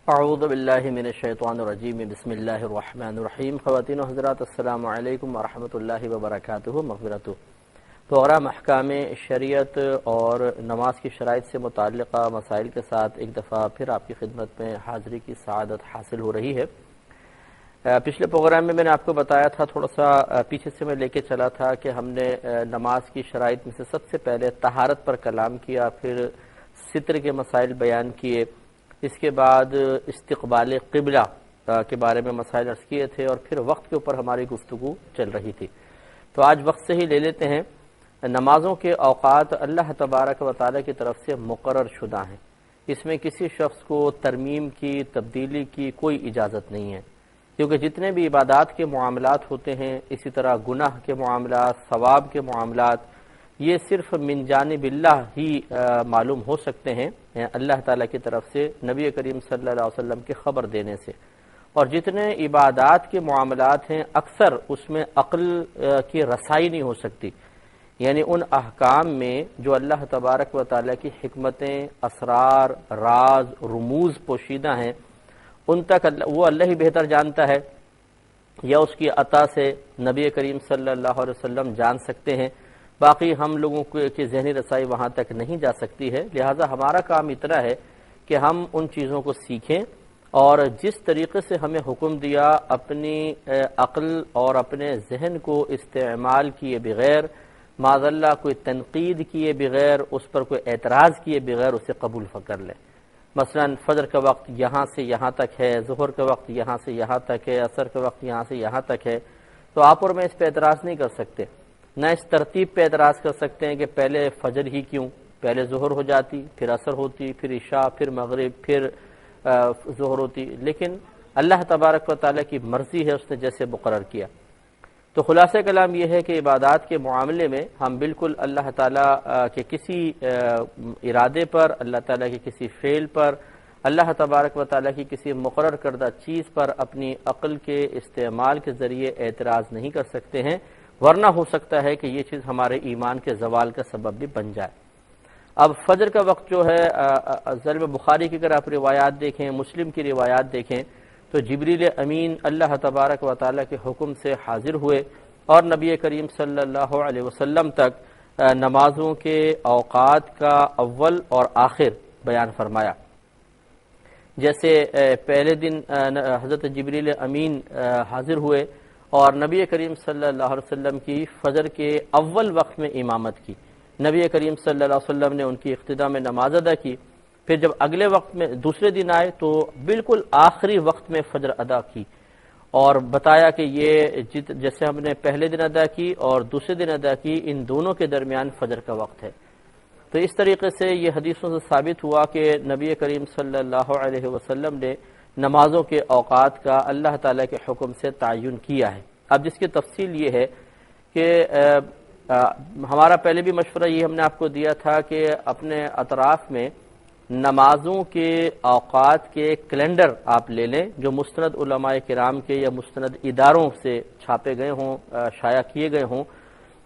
اعوذ باللہ من الشیطان الرجیم بسم اللہ الرحمن الرحیم۔ خواتین و حضرات السلام علیکم ورحمۃ اللہ وبرکاتہ۔ مغفرت پروگرام احکام شریعت اور نماز کی شرائط سے متعلقہ مسائل کے ساتھ ایک دفعہ پھر آپ کی خدمت میں حاضری کی سعادت حاصل ہو رہی ہے۔ پچھلے پروگرام میں نے آپ کو بتایا تھا، تھوڑا سا پیچھے سے میں لے کے چلا تھا کہ ہم نے نماز کی شرائط میں سے سب سے پہلے طہارت پر کلام کیا، پھر ستر کے مسائل بیان کیے، اس کے بعد استقبال قبلہ کے بارے میں مسائل عرض کیے تھے، اور پھر وقت کے اوپر ہماری گفتگو چل رہی تھی۔ تو آج وقت سے ہی لے لیتے ہیں۔ نمازوں کے اوقات اللہ تبارک و تعالی کی طرف سے مقرر شدہ ہیں، اس میں کسی شخص کو ترمیم کی، تبدیلی کی کوئی اجازت نہیں ہے، کیونکہ جتنے بھی عبادات کے معاملات ہوتے ہیں، اسی طرح گناہ کے معاملات، ثواب کے معاملات، یہ صرف من جانب اللہ ہی معلوم ہو سکتے ہیں، اللہ تعالیٰ کی طرف سے نبی کریم صلی اللہ علیہ وسلم کی خبر دینے سے۔ اور جتنے عبادات کے معاملات ہیں اکثر اس میں عقل کی رسائی نہیں ہو سکتی، یعنی ان احکام میں جو اللہ تبارک و تعالیٰ کی حکمتیں، اسرار، راز، رموز پوشیدہ ہیں، ان تک وہ اللہ ہی بہتر جانتا ہے، یا اس کی عطا سے نبی کریم صلی اللہ علیہ وسلم جان سکتے ہیں، باقی ہم لوگوں کی ذہنی رسائی وہاں تک نہیں جا سکتی ہے۔ لہٰذا ہمارا کام اتنا ہے کہ ہم ان چیزوں کو سیکھیں، اور جس طریقے سے ہمیں حکم دیا اپنی عقل اور اپنے ذہن کو استعمال کیے بغیر، معاذ اللہ کوئی تنقید کیے بغیر، اس پر کوئی اعتراض کیے بغیر اسے قبول کر لیں۔ مثلا فجر کا وقت یہاں سے یہاں تک ہے، ظہر کا وقت یہاں سے یہاں تک ہے، عصر کا وقت یہاں سے یہاں تک ہے، تو آپ اور میں اس پہ اعتراض نہیں کر سکتے، نہ اس ترتیب پہ اعتراض کر سکتے ہیں کہ پہلے فجر ہی کیوں، پہلے ظہر ہو جاتی، پھر عصر ہوتی، پھر عشاء، پھر مغرب، پھر ظہر ہوتی، لیکن اللہ تبارک و تعالیٰ کی مرضی ہے، اس نے جیسے مقرر کیا۔ تو خلاصہ کلام یہ ہے کہ عبادات کے معاملے میں ہم بالکل اللہ تعالیٰ کے کسی ارادے پر، اللہ تعالیٰ کے کسی فعل پر، اللہ تبارک و تعالیٰ کی کسی مقرر کردہ چیز پر اپنی عقل کے استعمال کے ذریعے اعتراض نہیں کر سکتے ہیں، ورنہ ہو سکتا ہے کہ یہ چیز ہمارے ایمان کے زوال کا سبب بھی بن جائے۔ اب فجر کا وقت جو ہے، ضرب بخاری کی اگر آپ روایات دیکھیں، مسلم کی روایات دیکھیں، تو جبریل امین اللہ تبارک و تعالیٰ کے حکم سے حاضر ہوئے اور نبی کریم صلی اللہ علیہ وسلم تک نمازوں کے اوقات کا اول اور آخر بیان فرمایا۔ جیسے پہلے دن حضرت جبریل امین حاضر ہوئے اور نبی کریم صلی اللہ علیہ وسلم کی فجر کے اول وقت میں امامت کی، نبی کریم صلی اللہ علیہ وسلم نے ان کی اقتداء میں نماز ادا کی، پھر جب اگلے وقت میں دوسرے دن آئے تو بالکل آخری وقت میں فجر ادا کی، اور بتایا کہ یہ جیسے ہم نے پہلے دن ادا کی اور دوسرے دن ادا کی، ان دونوں کے درمیان فجر کا وقت ہے۔ تو اس طریقے سے یہ حدیثوں سے ثابت ہوا کہ نبی کریم صلی اللہ علیہ وسلم نے نمازوں کے اوقات کا اللہ تعالیٰ کے حکم سے تعین کیا ہے۔ اب جس کی تفصیل یہ ہے کہ ہمارا پہلے بھی مشورہ یہ ہم نے آپ کو دیا تھا کہ اپنے اطراف میں نمازوں کے اوقات کے کیلنڈر آپ لے لیں، جو مستند علماء کرام کے یا مستند اداروں سے چھاپے گئے ہوں، شائع کیے گئے ہوں،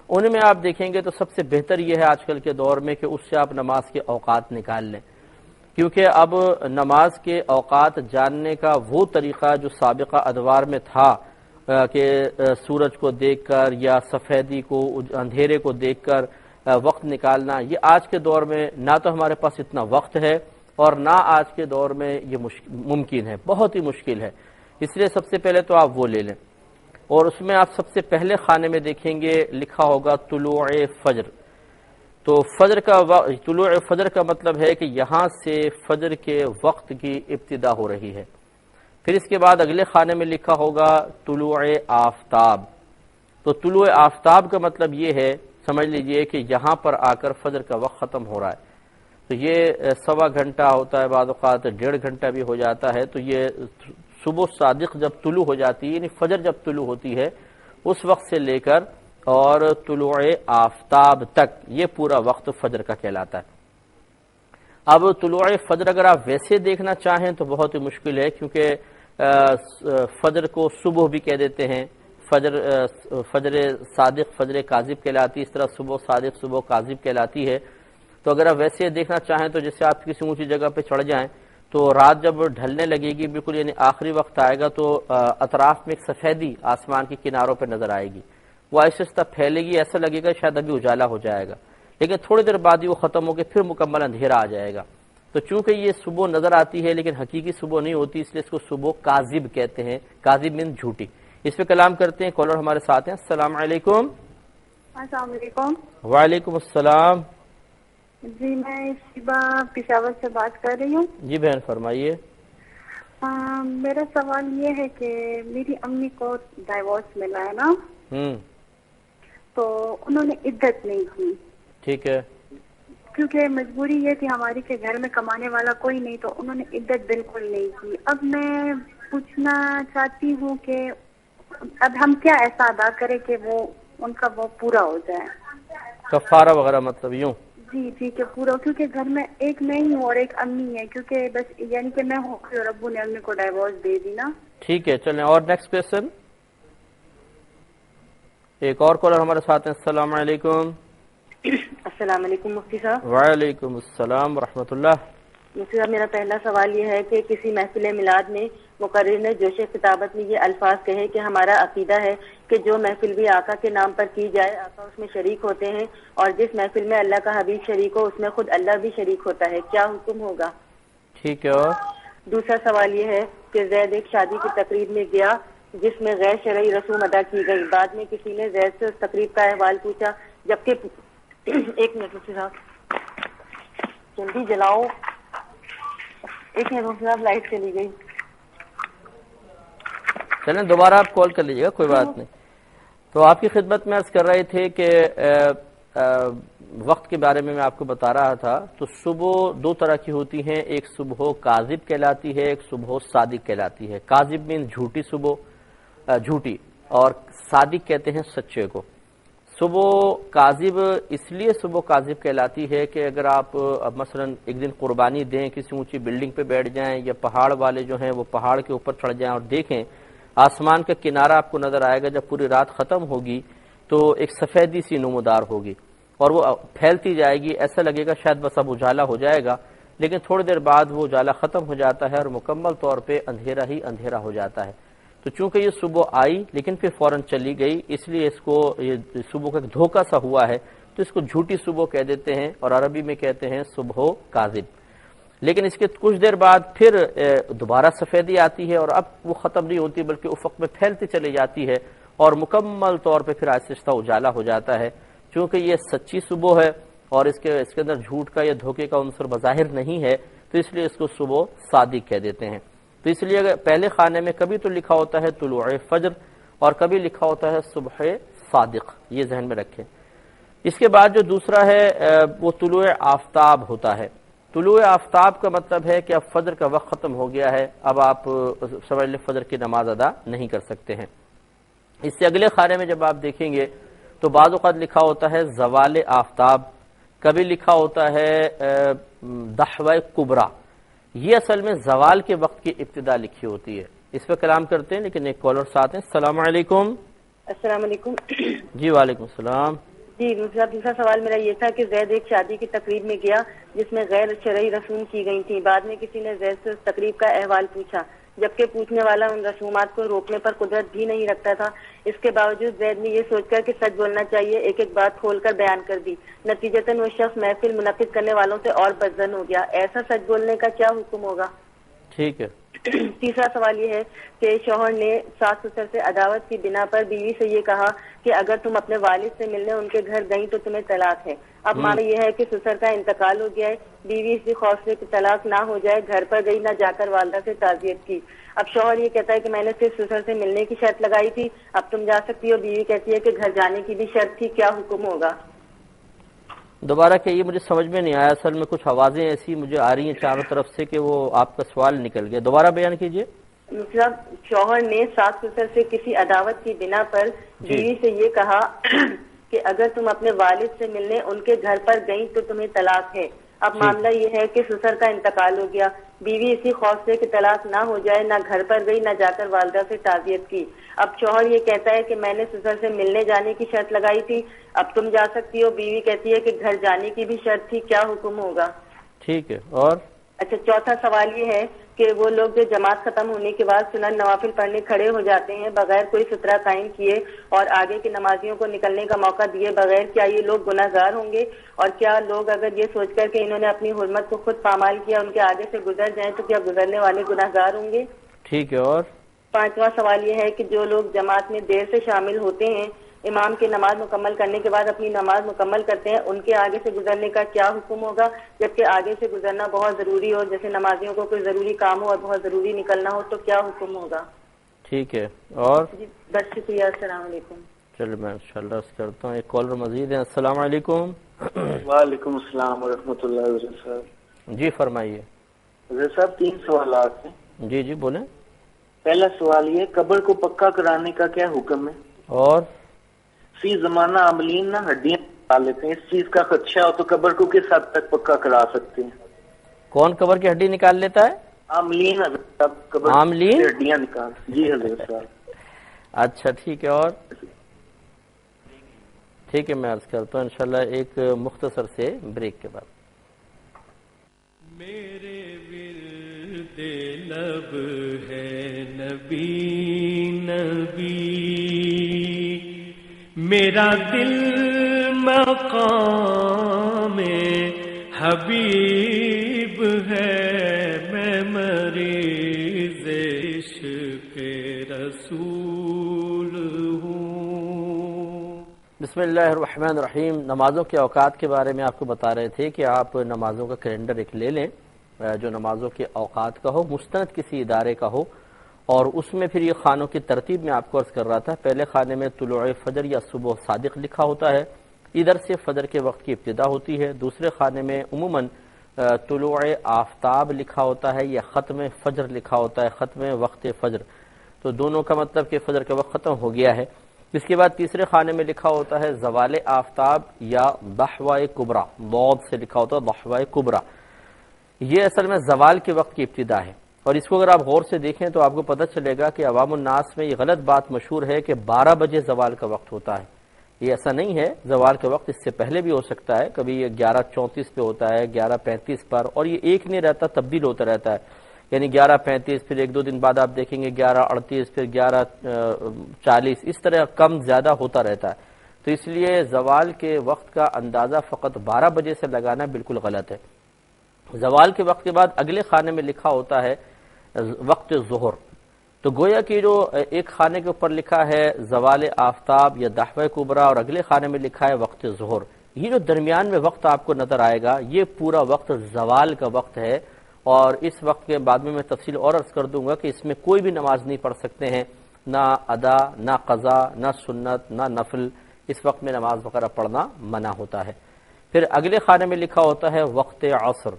ان میں آپ دیکھیں گے تو سب سے بہتر یہ ہے آج کل کے دور میں کہ اس سے آپ نماز کے اوقات نکال لیں، کیونکہ اب نماز کے اوقات جاننے کا وہ طریقہ جو سابقہ ادوار میں تھا کہ سورج کو دیکھ کر یا سفیدی کو، اندھیرے کو دیکھ کر وقت نکالنا، یہ آج کے دور میں نہ تو ہمارے پاس اتنا وقت ہے، اور نہ آج کے دور میں یہ ممکن ہے، بہت ہی مشکل ہے۔ اس لیے سب سے پہلے تو آپ وہ لے لیں، اور اس میں آپ سب سے پہلے خانے میں دیکھیں گے لکھا ہوگا طلوع فجر۔ تو طلوع فجر کا مطلب ہے کہ یہاں سے فجر کے وقت کی ابتدا ہو رہی ہے۔ پھر اس کے بعد اگلے خانے میں لکھا ہوگا طلوع آفتاب۔ تو طلوع آفتاب کا مطلب یہ ہے، سمجھ لیجئے کہ یہاں پر آ کر فجر کا وقت ختم ہو رہا ہے، تو یہ سوا گھنٹہ ہوتا ہے، بعض اوقات 1.5 گھنٹہ بھی ہو جاتا ہے۔ تو یہ صبح صادق جب طلوع ہو جاتی ہے، یعنی فجر جب طلوع ہوتی ہے، اس وقت سے لے کر اور طلوع آفتاب تک یہ پورا وقت فجر کا کہلاتا ہے۔ اب طلوع فجر اگر آپ ویسے دیکھنا چاہیں تو بہت ہی مشکل ہے، کیونکہ فجر کو صبح بھی کہہ دیتے ہیں، فجر صادق فجر کاذب کہلاتی، اس طرح صبح صادق صبح کاذب کہلاتی ہے۔ تو اگر آپ ویسے دیکھنا چاہیں تو جیسے آپ کسی اونچی جگہ پہ چڑھ جائیں تو رات جب ڈھلنے لگے گی بالکل یعنی آخری وقت آئے گا تو اطراف میں ایک سفیدی آسمان کے کناروں پہ نظر آئے گی، وہ آہستہ آہستہ پھیلے گی، ایسا لگے گا شاید ابھی اجالا ہو جائے گا، لیکن تھوڑی دیر بعد ہی وہ ختم ہو کے پھر مکمل اندھیرا آ جائے گا۔ تو چونکہ یہ صبح نظر آتی ہے لیکن حقیقی صبح نہیں ہوتی، اس لیے اس کو صبح کاذب کہتے ہیں، کاذب مین جھوٹی۔ اس پہ کلام کرتے ہیں، کالر ہمارے ساتھ ہیں۔ السلام علیکم۔ السلام علیکم۔ وعلیکم السلام۔ جی میں شیبہ پشاور سے بات کر رہی ہوں۔ جی بہن فرمائیے۔ میرا سوال یہ ہے کہ میری امی کو ڈائیورس ملا ہے نا، تو انہوں نے عدت نہیں کی۔ ٹھیک ہے۔ کیونکہ مجبوری یہ تھی ہماری کہ گھر میں کمانے والا کوئی نہیں، تو انہوں نے عدت بالکل نہیں کی۔ اب میں پوچھنا چاہتی ہوں کہ اب ہم کیا ایسا ادا کریں کہ وہ ان کا وہ پورا ہو جائے، کفارہ وغیرہ مطلب یوں؟ جی جی کہ پورا، کیونکہ گھر میں ایک میں ہی ہوں اور ایک امی ہے، کیونکہ بس یعنی کہ میں ہوں اور ابو نے امی کو ڈائیورس دے دی نا۔ ٹھیک ہے چلیں، اور نیکسٹ کویشچن۔ ایک اور کالر ہمارے ساتھ ہیں۔ السلام علیکم۔ السلام علیکم مفتی صاحب۔ وعلیکم السلام ورحمۃ اللہ۔ مفتی صاحب میرا پہلا سوال یہ ہے کہ کسی محفل میلاد میں مقرر نے جوش خطابت میں یہ الفاظ کہے کہ ہمارا عقیدہ ہے کہ جو محفل بھی آقا کے نام پر کی جائے آقا اس میں شریک ہوتے ہیں، اور جس محفل میں اللہ کا حبیب شریک ہو اس میں خود اللہ بھی شریک ہوتا ہے، کیا حکم ہوگا؟ ٹھیک ہے۔ اور دوسرا سوال یہ ہے کہ زید ایک شادی کی تقریب میں گیا جس میں غیر شرعی رسوم ادا کی گئی، بعد میں کسی نے زید سے اس تقریب کا احوال پوچھا، جبکہ ایک منٹ مفتی صاحب جلدی جلاؤ، ایک منٹ مفتی صاحب لائٹ چلی گئی۔ چلیں دوبارہ آپ کال کر لیجیے گا، کوئی بات نہیں۔ تو آپ کی خدمت میں عرض کر رہے تھے کہ وقت کے بارے میں آپ کو بتا رہا تھا، تو صبح دو طرح کی ہوتی ہیں، ایک صبح کاذب کہلاتی ہے، ایک صبح صادق کہلاتی ہے۔ کاذب مین جھوٹی صبح، جھوٹی، اور صادق کہتے ہیں سچے کو۔ صبح کاذب اس لیے صبح کاذب کہلاتی ہے کہ اگر آپ مثلا ایک دن قربانی دیں، کسی اونچی بلڈنگ پہ بیٹھ جائیں یا پہاڑ والے جو ہیں وہ پہاڑ کے اوپر چڑھ جائیں اور دیکھیں آسمان کا کنارہ آپ کو نظر آئے گا، جب پوری رات ختم ہوگی تو ایک سفیدی سی نمودار ہوگی اور وہ پھیلتی جائے گی، ایسا لگے گا شاید بس اب اجالا ہو جائے گا، لیکن تھوڑی دیر بعد وہ اجالا ختم ہو جاتا ہے اور مکمل طور پہ اندھیرا ہی اندھیرا ہو جاتا ہے۔ تو چونکہ یہ صبح آئی لیکن پھر فوراً چلی گئی، اس لیے اس کو یہ صبح کا ایک دھوکہ سا ہوا ہے، تو اس کو جھوٹی صبح کہہ دیتے ہیں، اور عربی میں کہتے ہیں صبح کاذب۔ لیکن اس کے کچھ دیر بعد پھر دوبارہ سفیدی آتی ہے اور اب وہ ختم نہیں ہوتی بلکہ افق میں پھیلتی چلی جاتی ہے اور مکمل طور پہ پھر آہستہ آہستہ اجالا ہو جاتا ہے۔ چونکہ یہ سچی صبح ہے اور اس کے اندر جھوٹ کا یا دھوکے کا عنصر بظاہر نہیں ہے، تو اس لیے اس کو صبح صادق کہہ دیتے ہیں۔ تو اس لیے اگر پہلے خانے میں کبھی تو لکھا ہوتا ہے طلوع فجر اور کبھی لکھا ہوتا ہے صبح صادق، یہ ذہن میں رکھیں۔ اس کے بعد جو دوسرا ہے وہ طلوع آفتاب ہوتا ہے۔ طلوع آفتاب کا مطلب ہے کہ اب فجر کا وقت ختم ہو گیا ہے، اب آپ سمجھ لیں فجر کی نماز ادا نہیں کر سکتے ہیں۔ اس سے اگلے خانے میں جب آپ دیکھیں گے تو بعض اوقات لکھا ہوتا ہے زوال آفتاب، کبھی لکھا ہوتا ہے دحوہ کبریٰ، یہ اصل میں زوال کے وقت کی ابتدا لکھی ہوتی ہے۔ اس پہ کلام کرتے ہیں لیکن ایک کالر ساتھ ہیں۔ السلام علیکم۔ السلام علیکم۔ جی وعلیکم السلام۔ جی دوسرا سوال میرا یہ تھا کہ زید ایک شادی کی تقریب میں گیا جس میں غیر شرعی رسوم کی گئی تھیں، بعد میں کسی نے زید سے اس تقریب کا احوال پوچھا، جبکہ پوچھنے والا ان رسومات کو روکنے پر قدرت بھی نہیں رکھتا تھا۔ اس کے باوجود زید نے یہ سوچ کر کہ سچ بولنا چاہیے ایک ایک بات کھول کر بیان کر دی، نتیجتاً وہ شخص محفل منعقد کرنے والوں سے اور بدظن ہو گیا، ایسا سچ بولنے کا کیا حکم ہوگا؟ ٹھیک ہے۔ تیسرا سوال یہ ہے کہ شوہر نے ساس سسر سے عداوت کی بنا پر بیوی سے یہ کہا کہ اگر تم اپنے والد سے ملنے ان کے گھر گئیں تو تمہیں طلاق ہے۔ اب مانا یہ ہے کہ سسر کا انتقال ہو گیا ہے، بیوی اسی خوف سے کہ طلاق نہ ہو جائے گھر پر گئی، نہ جا کر والدہ سے تعزیت کی۔ اب شوہر یہ کہتا ہے کہ میں نے صرف سسر سے ملنے کی شرط لگائی تھی، اب تم جا سکتی ہو، بیوی کہتی ہے کہ گھر جانے کی بھی شرط تھی، کیا حکم ہوگا؟ دوبارہ کہ یہ مجھے سمجھ میں نہیں آیا، اصل میں کچھ آوازیں ایسی مجھے آ رہی ہیں چاروں طرف سے کہ وہ آپ کا سوال نکل گیا، دوبارہ بیان کیجئے۔ مطلب شوہر نے ساس سسر سے کسی عداوت کی بنا پر بیوی سے یہ کہا کہ اگر تم اپنے والد سے ملنے ان کے گھر پر گئیں تو تمہیں طلاق ہے۔ اب معاملہ یہ ہے کہ سسر کا انتقال ہو گیا، بیوی اسی خوف سے کہ طلاق نہ ہو جائے نہ گھر پر گئی نہ جا کر والدہ سے تعزیت کی۔ اب شوہر یہ کہتا ہے کہ میں نے سسر سے ملنے جانے کی شرط لگائی تھی، اب تم جا سکتی ہو، بیوی کہتی ہے کہ گھر جانے کی بھی شرط تھی، کیا حکم ہوگا؟ ٹھیک ہے۔ اور اچھا، چوتھا سوال یہ ہے کہ وہ لوگ جو جماعت ختم ہونے کے بعد سنن نوافل پڑھنے کھڑے ہو جاتے ہیں بغیر کوئی سترہ قائم کیے اور آگے کے نمازیوں کو نکلنے کا موقع دیے بغیر، کیا یہ لوگ گناہ گار ہوں گے؟ اور کیا لوگ اگر یہ سوچ کر کہ انہوں نے اپنی حرمت کو خود پامال کیا ان کے آگے سے گزر جائیں تو کیا گزرنے والے گناہ گار ہوں گے؟ ٹھیک ہے. اور پانچواں سوال یہ ہے کہ جو لوگ جماعت میں دیر سے شامل ہوتے ہیں، امام کی نماز مکمل کرنے کے بعد اپنی نماز مکمل کرتے ہیں، ان کے آگے سے گزرنے کا کیا حکم ہوگا؟ جبکہ آگے سے گزرنا بہت ضروری ہو، جیسے نمازیوں کو کوئی ضروری کام ہو اور بہت ضروری نکلنا ہو، تو کیا حکم ہوگا؟ ٹھیک ہے. اور جی بس شکریہ، السلام علیکم. چلو میں انشاءاللہ کرتا ہوں. ایک کالر مزید ہے. السلام علیکم. وعلیکم السلام ورحمۃ اللہ وبرکاتہ. جی فرمائیے. حضرت صاحب 3 سوالات ہیں. جی جی بولیں. پہلا سوال یہ، قبر کو پکا کرانے کا کیا حکم ہے؟ اور فی زمانہ عاملین نہ ہڈیاں نکال لیتے ہیں، اس چیز کا خدشہ ہو تو قبر کو کس حد تک پکا کرا سکتے ہیں؟ کون قبر کی ہڈی نکال لیتا ہے؟ عاملین حضرت صاحب، قبر عاملین؟ کی ہڈیاں نکال. جی حضرت صاحب. اچھا ٹھیک ہے. اور ٹھیک ہے میں عرض کرتا ہوں انشاءاللہ ایک مختصر سے بریک کے بعد. میرے ورد لب ہے نبی نبی، میرا دل مقام حبیب ہے، میں مریض عشق رسول ہوں. بسم اللہ الرحمن الرحیم. نمازوں کے اوقات کے بارے میں آپ کو بتا رہے تھے کہ آپ نمازوں کا کیلنڈر ایک لے لیں جو نمازوں کے اوقات کا ہو، مستند کسی ادارے کا ہو، اور اس میں پھر یہ خانوں کی ترتیب میں آپ کو عرض کر رہا تھا. پہلے خانے میں طلوع فجر یا صبح صادق لکھا ہوتا ہے، ادھر سے فجر کے وقت کی ابتدا ہوتی ہے. دوسرے خانے میں عموماً طلوع آفتاب لکھا ہوتا ہے یا ختم فجر لکھا ہوتا ہے، ختم وقت فجر. تو دونوں کا مطلب کہ فجر کا وقت ختم ہو گیا ہے. اس کے بعد تیسرے خانے میں لکھا ہوتا ہے زوال آفتاب یا ضحوہ کبریٰ، ضاد سے لکھا ہوتا ہے ضحوہ کبریٰ. یہ اصل میں زوال کے وقت کی ابتدا ہے. اور اس کو اگر آپ غور سے دیکھیں تو آپ کو پتہ چلے گا کہ عوام الناس میں یہ غلط بات مشہور ہے کہ 12 بجے زوال کا وقت ہوتا ہے. یہ ایسا نہیں ہے. زوال کا وقت اس سے پہلے بھی ہو سکتا ہے، کبھی یہ 11:34 پہ ہوتا ہے، 11:35 پر، اور یہ ایک نہیں رہتا، تبدیل ہوتا رہتا ہے. یعنی 11:35 پھر ایک دو دن بعد آپ دیکھیں گے 11:38 پھر 11:40، اس طرح کم زیادہ ہوتا رہتا ہے. تو اس لیے زوال کے وقت کا اندازہ فقط 12 بجے سے لگانا بالکل غلط ہے. زوال کے وقت کے بعد اگلے خانے میں لکھا ہوتا ہے وقت ظہر. تو گویا کہ جو ایک خانے کے اوپر لکھا ہے زوال آفتاب یا ضحوہ کبریٰ اور اگلے خانے میں لکھا ہے وقت ظہر، یہ جو درمیان میں وقت آپ کو نظر آئے گا یہ پورا وقت زوال کا وقت ہے. اور اس وقت کے بعد میں تفصیل اور عرض کر دوں گا کہ اس میں کوئی بھی نماز نہیں پڑھ سکتے ہیں، نہ ادا، نہ قضا، نہ سنت، نہ نفل. اس وقت میں نماز وغیرہ پڑھنا منع ہوتا ہے. پھر اگلے خانے میں لکھا ہوتا ہے وقت عصر.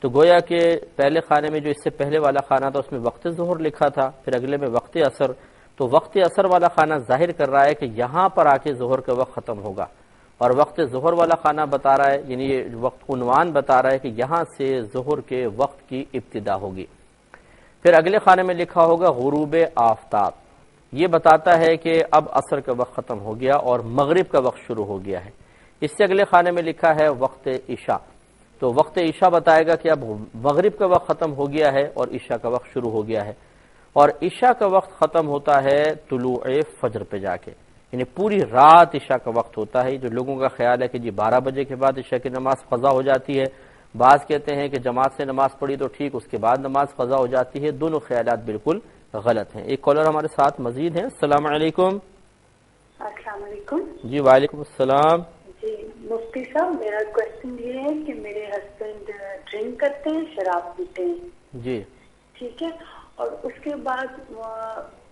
تو گویا کہ پہلے خانے میں جو اس سے پہلے والا خانہ تھا اس میں وقت ظہر لکھا تھا، پھر اگلے میں وقت عصر. تو وقت عصر والا خانہ ظاہر کر رہا ہے کہ یہاں پر آ کے ظہر کا وقت ختم ہوگا، اور وقت ظہر والا خانہ بتا رہا ہے، یعنی یہ وقت عنوان بتا رہا ہے کہ یہاں سے ظہر کے وقت کی ابتدا ہوگی. پھر اگلے خانے میں لکھا ہوگا غروب آفتاب. یہ بتاتا ہے کہ اب عصر کا وقت ختم ہو گیا اور مغرب کا وقت شروع ہو گیا ہے. اس سے اگلے خانے میں لکھا ہے وقت عشاء. تو وقت عشاء بتائے گا کہ اب مغرب کا وقت ختم ہو گیا ہے اور عشاء کا وقت شروع ہو گیا ہے. اور عشاء کا وقت ختم ہوتا ہے طلوع فجر پہ جا کے، یعنی پوری رات عشاء کا وقت ہوتا ہے. جو لوگوں کا خیال ہے کہ جی 12 بجے کے بعد عشاء کی نماز قضا ہو جاتی ہے، بعض کہتے ہیں کہ جماعت سے نماز پڑھی تو ٹھیک، اس کے بعد نماز قضا ہو جاتی ہے. دونوں خیالات بالکل غلط ہیں. ایک کالر ہمارے ساتھ مزید ہیں. السلام علیکم. السلام علیکم. جی وعلیکم السلام. جی مفتی صاحب، میرا کوشچن یہ ہے کہ میرے ہسبینڈ ڈرنک کرتے ہیں، شراب پیتے ہیں. جی ٹھیک ہے. اور اس کے بعد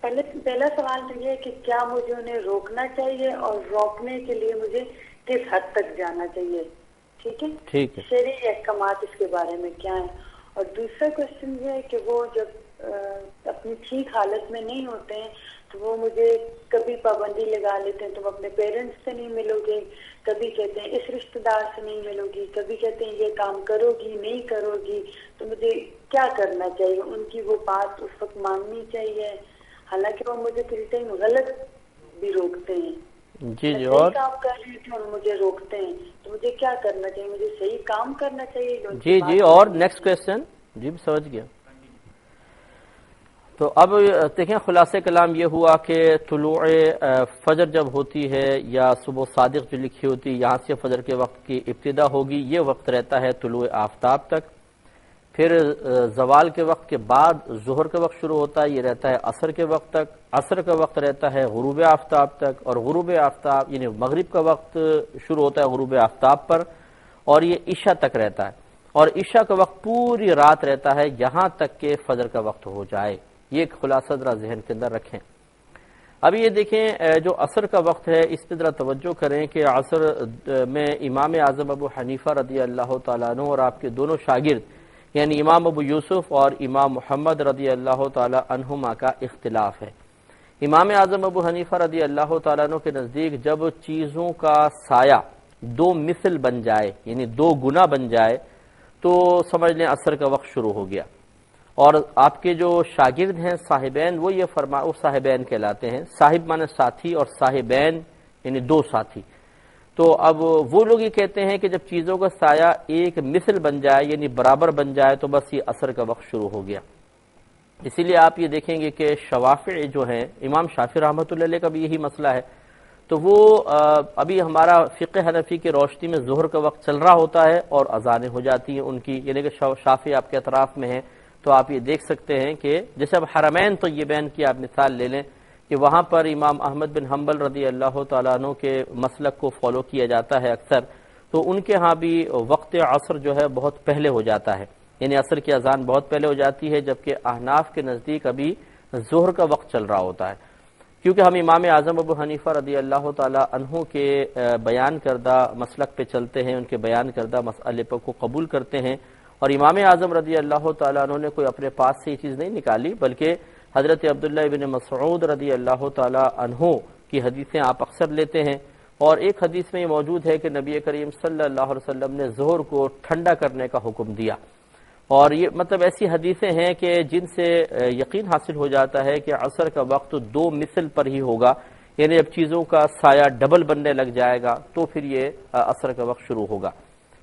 پہلا سوال تو یہ ہے کہ کیا مجھے انہیں روکنا چاہیے اور روکنے کے لیے مجھے کس حد تک جانا چاہیے؟ ٹھیک ہے. ٹھیک ہے. شرعی احکامات اس کے بارے میں کیا ہیں؟ اور دوسرا کوشچن یہ ہے کہ وہ جب اپنی ٹھیک حالت میں نہیں ہوتے ہیں تو وہ مجھے کبھی پابندی لگا لیتے ہیں، تم اپنے پیرنٹس سے نہیں ملو گے، کبھی کہتے ہیں اس رشتہ دار سے نہیں ملو گی، کبھی کہتے ہیں یہ کام کرو گی نہیں کرو گی. تو مجھے کیا کرنا چاہیے؟ ان کی وہ بات اس وقت ماننی چاہیے، حالانکہ وہ مجھے کسی ٹائم غلط بھی روکتے ہیں. جی جی. اور کام کر رہی تھی اور مجھے روکتے ہیں، تو مجھے کیا کرنا چاہیے؟ مجھے صحیح کام کرنا چاہیے. جی جی. اور نیکسٹ کوشچن. جی سمجھ گیا. تو اب دیکھیں خلاصہ کلام یہ ہوا کہ طلوع فجر جب ہوتی ہے یا صبح صادق جو لکھی ہوتی ہے یہاں سے فجر کے وقت کی ابتدا ہوگی. یہ وقت رہتا ہے طلوع آفتاب تک. پھر زوال کے وقت کے بعد ظہر کا وقت شروع ہوتا ہے, یہ رہتا ہے عصر کے وقت تک. عصر کا وقت رہتا ہے غروب آفتاب تک, اور غروب آفتاب یعنی مغرب کا وقت شروع ہوتا ہے غروب آفتاب پر, اور یہ عشاء تک رہتا ہے. اور عشاء کا وقت پوری رات رہتا ہے یہاں تک کہ فجر کا وقت ہو جائے. یہ ایک خلاصہ ذرا ذہن کے اندر رکھیں. اب یہ دیکھیں جو عصر کا وقت ہے اس پہ ذرا توجہ کریں کہ عصر میں امام اعظم ابو حنیفہ رضی اللہ تعالیٰ عنہ اور آپ کے دونوں شاگرد یعنی امام ابو یوسف اور امام محمد رضی اللہ تعالیٰ عنہما کا اختلاف ہے. امام اعظم ابو حنیفہ رضی اللہ تعالیٰ عنہ کے نزدیک جب چیزوں کا سایہ دو مثل بن جائے یعنی دو گنا بن جائے تو سمجھ لیں عصر کا وقت شروع ہو گیا. اور آپ کے جو شاگرد ہیں صاحبین وہ یہ وہ صاحبین کہلاتے ہیں. صاحب معنی ساتھی اور صاحبین یعنی دو ساتھی. تو اب وہ لوگ یہ کہتے ہیں کہ جب چیزوں کا سایہ ایک مثل بن جائے یعنی برابر بن جائے تو بس یہ عصر کا وقت شروع ہو گیا. اسی لیے آپ یہ دیکھیں گے کہ شوافع جو ہیں امام شافعی رحمۃ اللہ علیہ کا بھی یہی مسئلہ ہے. تو وہ ابھی ہمارا فقہ حنفی کی روشنی میں ظہر کا وقت چل رہا ہوتا ہے اور اذانیں ہو جاتی ہیں ان کی, یعنی کہ شافعی آپ کے اطراف میں ہیں. تو آپ یہ دیکھ سکتے ہیں کہ جیسے اب حرمین طیبین کی آپ مثال لے لیں کہ وہاں پر امام احمد بن حنبل رضی اللہ تعالیٰ عنہ کے مسلک کو فالو کیا جاتا ہے اکثر. تو ان کے ہاں بھی وقت عصر جو ہے بہت پہلے ہو جاتا ہے, یعنی عصر کی اذان بہت پہلے ہو جاتی ہے, جبکہ احناف کے نزدیک ابھی ظہر کا وقت چل رہا ہوتا ہے. کیونکہ ہم امام اعظم ابو حنیفہ رضی اللہ تعالیٰ عنہ کے بیان کردہ مسلک پہ چلتے ہیں, ان کے بیان کردہ مسئلے پر کو قبول کرتے ہیں. اور امام اعظم رضی اللہ تعالیٰ عنہ نے کوئی اپنے پاس سے یہ چیز نہیں نکالی, بلکہ حضرت عبداللہ ابن مسعود رضی اللہ تعالیٰ عنہ کی حدیثیں آپ اکثر لیتے ہیں. اور ایک حدیث میں یہ موجود ہے کہ نبی کریم صلی اللہ علیہ وسلم نے ظہر کو ٹھنڈا کرنے کا حکم دیا. اور یہ مطلب ایسی حدیثیں ہیں کہ جن سے یقین حاصل ہو جاتا ہے کہ عصر کا وقت دو مثل پر ہی ہوگا, یعنی جب چیزوں کا سایہ ڈبل بننے لگ جائے گا تو پھر یہ عصر کا وقت شروع ہوگا.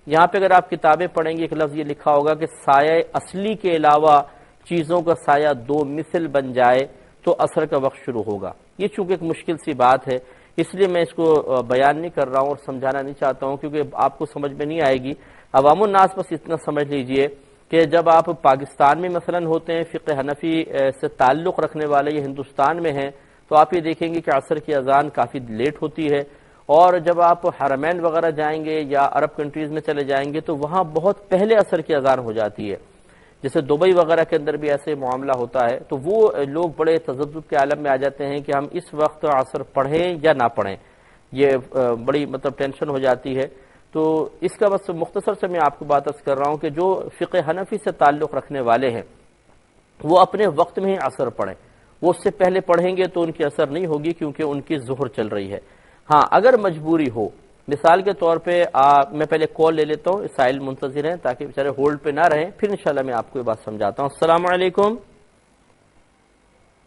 یہاں پہ اگر آپ کتابیں پڑھیں گے ایک لفظ یہ لکھا ہوگا کہ سایہ اصلی کے علاوہ چیزوں کا سایہ دو مثل بن جائے تو عصر کا وقت شروع ہوگا. یہ چونکہ ایک مشکل سی بات ہے اس لیے میں اس کو بیان نہیں کر رہا ہوں اور سمجھانا نہیں چاہتا ہوں کیونکہ آپ کو سمجھ میں نہیں آئے گی. عوام الناس بس اتنا سمجھ لیجئے کہ جب آپ پاکستان میں مثلا ہوتے ہیں, فقہ حنفی سے تعلق رکھنے والے یہ ہندوستان میں ہیں, تو آپ یہ دیکھیں گے کہ عصر کی اذان کافی لیٹ ہوتی ہے. اور جب آپ حرمین وغیرہ جائیں گے یا عرب کنٹریز میں چلے جائیں گے تو وہاں بہت پہلے عصر کی اذان ہو جاتی ہے. جیسے دبئی وغیرہ کے اندر بھی ایسے معاملہ ہوتا ہے. تو وہ لوگ بڑے تذبذب کے عالم میں آ جاتے ہیں کہ ہم اس وقت عصر پڑھیں یا نہ پڑھیں, یہ بڑی مطلب ٹینشن ہو جاتی ہے. تو اس کا بس مختصر سے میں آپ کو بات عرض کر رہا ہوں کہ جو فقہ حنفی سے تعلق رکھنے والے ہیں وہ اپنے وقت میں ہی عصر پڑھیں. وہ اس سے پہلے پڑھیں گے تو ان کی اثر نہیں ہوگی کیونکہ ان کی ظہر چل رہی ہے. ہاں اگر مجبوری ہو, مثال کے طور پہ میں پہلے کال لے لیتا ہوں, سائل منتظر ہیں تاکہ بیچارے ہولڈ پہ نہ رہیں, پھر انشاءاللہ میں آپ کو یہ بات سمجھاتا ہوں. السلام علیکم.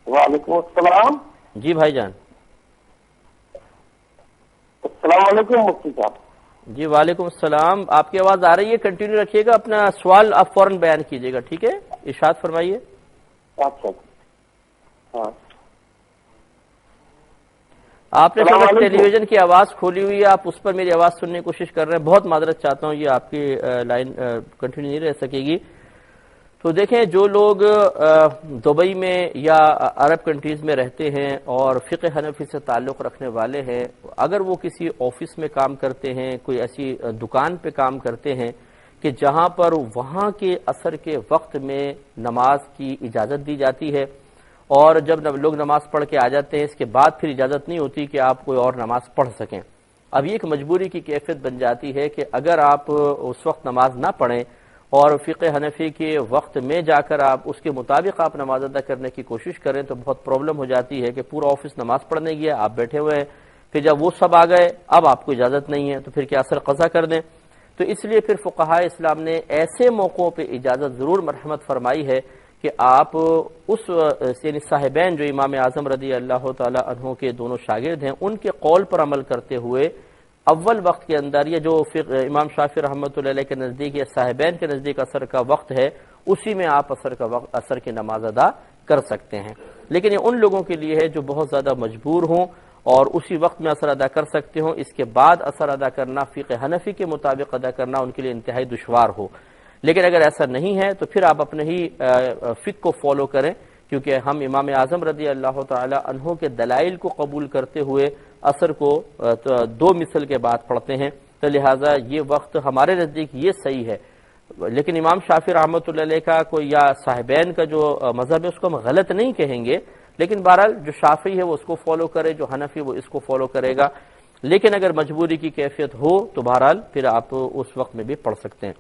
وعلیکم السلام. جی بھائی جان. السلام علیکم مفتی صاحب. جی وعلیکم السلام. آپ کی آواز آ رہی ہے, کنٹینیو رکھیے گا, اپنا سوال آپ فوراً بیان کیجیے گا, ٹھیک ہے؟ ارشاد فرمائیے. اچھا ہاں. آپ نے ٹیلی ویژن کی آواز کھولی ہوئی ہے, آپ اس پر میری آواز سننے کی کوشش کر رہے ہیں, بہت معذرت چاہتا ہوں, یہ آپ کی لائن کنٹینیو نہیں رہ سکے گی. تو دیکھیں جو لوگ دبئی میں یا عرب کنٹریز میں رہتے ہیں اور فقہ حنفی سے تعلق رکھنے والے ہیں, اگر وہ کسی آفس میں کام کرتے ہیں, کوئی ایسی دکان پہ کام کرتے ہیں کہ جہاں پر وہاں کے عصر کے وقت میں نماز کی اجازت دی جاتی ہے, اور جب لوگ نماز پڑھ کے آ جاتے ہیں اس کے بعد پھر اجازت نہیں ہوتی کہ آپ کوئی اور نماز پڑھ سکیں. اب یہ ایک مجبوری کی کیفیت بن جاتی ہے کہ اگر آپ اس وقت نماز نہ پڑھیں اور فقہ حنفی کے وقت میں جا کر آپ اس کے مطابق آپ نماز ادا کرنے کی کوشش کریں تو بہت پرابلم ہو جاتی ہے کہ پورا آفس نماز پڑھنے گیا, آپ بیٹھے ہوئے ہیں, پھر جب وہ سب آ گئے اب آپ کو اجازت نہیں ہے تو پھر کیا عصر قضا کر دیں. تو اس لیے پھر فقہاء اسلام نے ایسے موقعوں پہ اجازت ضرور مرحمت فرمائی ہے کہ آپ اس یعنی صاحبین جو امام اعظم رضی اللہ تعالی عنہ کے دونوں شاگرد ہیں ان کے قول پر عمل کرتے ہوئے اول وقت کے اندر یہ جو امام شافعی رحمۃ اللہ علیہ کے نزدیک یا صاحبین کے نزدیک عصر کا وقت ہے اسی میں آپ اثر کی نماز ادا کر سکتے ہیں. لیکن یہ ان لوگوں کے لیے ہے جو بہت زیادہ مجبور ہوں اور اسی وقت میں اثر ادا کر سکتے ہوں، اس کے بعد اثر ادا کرنا فقہ حنفی کے مطابق ادا کرنا ان کے لیے انتہائی دشوار ہو. لیکن اگر ایسا نہیں ہے تو پھر آپ اپنے ہی فقہ کو فالو کریں، کیونکہ ہم امام اعظم رضی اللہ تعالی عنہ کے دلائل کو قبول کرتے ہوئے اثر کو 2 مثل کے بعد پڑھتے ہیں، تو لہٰذا یہ وقت ہمارے نزدیک یہ صحیح ہے. لیکن امام شافعی رحمۃ اللہ علیہ کا کوئی یا صاحبین کا جو مذہب ہے اس کو ہم غلط نہیں کہیں گے، لیکن بہرحال جو شافعی ہے وہ اس کو فالو کرے، جو حنفی وہ اس کو فالو کرے گا. لیکن اگر مجبوری کی کیفیت ہو تو بہرحال پھر آپ اس وقت میں بھی پڑھ سکتے ہیں.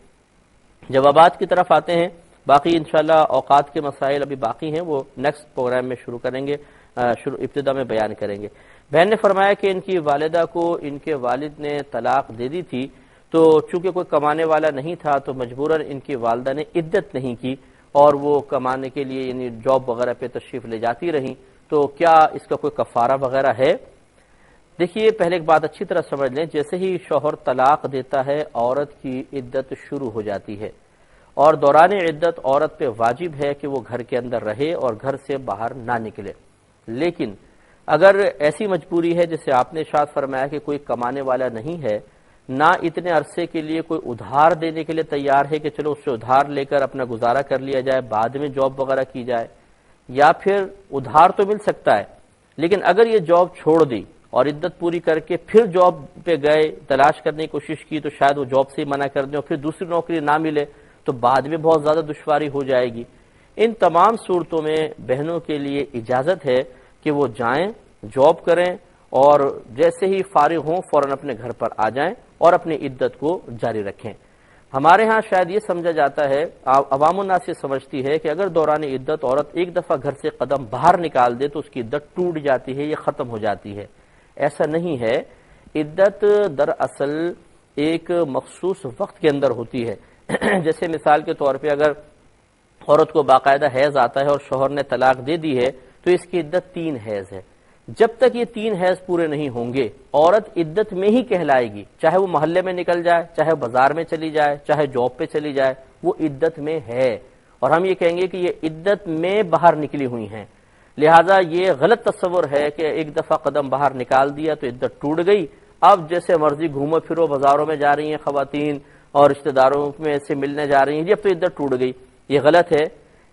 جوابات کی طرف آتے ہیں. باقی انشاءاللہ اوقات کے مسائل ابھی باقی ہیں، وہ نیکسٹ پروگرام میں شروع کریں گے، ابتدا میں بیان کریں گے. بہن نے فرمایا کہ ان کی والدہ کو ان کے والد نے طلاق دے دی تھی، تو چونکہ کوئی کمانے والا نہیں تھا تو مجبوراً ان کی والدہ نے عدت نہیں کی اور وہ کمانے کے لیے یعنی جاب وغیرہ پہ تشریف لے جاتی رہیں، تو کیا اس کا کوئی کفارہ وغیرہ ہے؟ دیکھیے پہلے ایک بات اچھی طرح سمجھ لیں، جیسے ہی شوہر طلاق دیتا ہے عورت کی عدت شروع ہو جاتی ہے، اور دوران عدت عورت پہ واجب ہے کہ وہ گھر کے اندر رہے اور گھر سے باہر نہ نکلے. لیکن اگر ایسی مجبوری ہے جیسے آپ نے ارشاد فرمایا کہ کوئی کمانے والا نہیں ہے، نہ اتنے عرصے کے لیے کوئی ادھار دینے کے لیے تیار ہے کہ چلو اس سے ادھار لے کر اپنا گزارا کر لیا جائے، بعد میں جاب وغیرہ کی جائے، یا پھر ادھار تو مل سکتا ہے لیکن اگر یہ جاب چھوڑ دی اور عدت پوری کر کے پھر جاب پہ گئے، تلاش کرنے کی کوشش کی تو شاید وہ جاب سے ہی منع کر دیں اور پھر دوسری نوکری نہ ملے تو بعد میں بہت زیادہ دشواری ہو جائے گی. ان تمام صورتوں میں بہنوں کے لیے اجازت ہے کہ وہ جائیں، جاب کریں اور جیسے ہی فارغ ہوں فوراً اپنے گھر پر آ جائیں اور اپنی عدت کو جاری رکھیں. ہمارے ہاں شاید یہ سمجھا جاتا ہے، عوام الناس یہ سمجھتی ہے کہ اگر دوران عدت عورت ایک دفعہ گھر سے قدم باہر نکال دے تو اس کی عدت ٹوٹ جاتی ہے، یہ ختم ہو جاتی ہے. ایسا نہیں ہے. عدت دراصل ایک مخصوص وقت کے اندر ہوتی ہے. جیسے مثال کے طور پہ اگر عورت کو باقاعدہ حیض آتا ہے اور شوہر نے طلاق دے دی ہے تو اس کی عدت 3 حیض ہے. جب تک یہ 3 حیض پورے نہیں ہوں گے عورت عدت میں ہی کہلائے گی، چاہے وہ محلے میں نکل جائے، چاہے بازار میں چلی جائے، چاہے جاب پہ چلی جائے، وہ عدت میں ہے. اور ہم یہ کہیں گے کہ یہ عدت میں باہر نکلی ہوئی ہیں. لہٰذا یہ غلط تصور ہے کہ ایک دفعہ قدم باہر نکال دیا تو عدت ٹوٹ گئی، اب جیسے مرضی گھومو پھرو، بازاروں میں جا رہی ہیں خواتین اور رشتہ داروں میں سے ملنے جا رہی ہیں، اب تو عدت ٹوٹ گئی. یہ غلط ہے.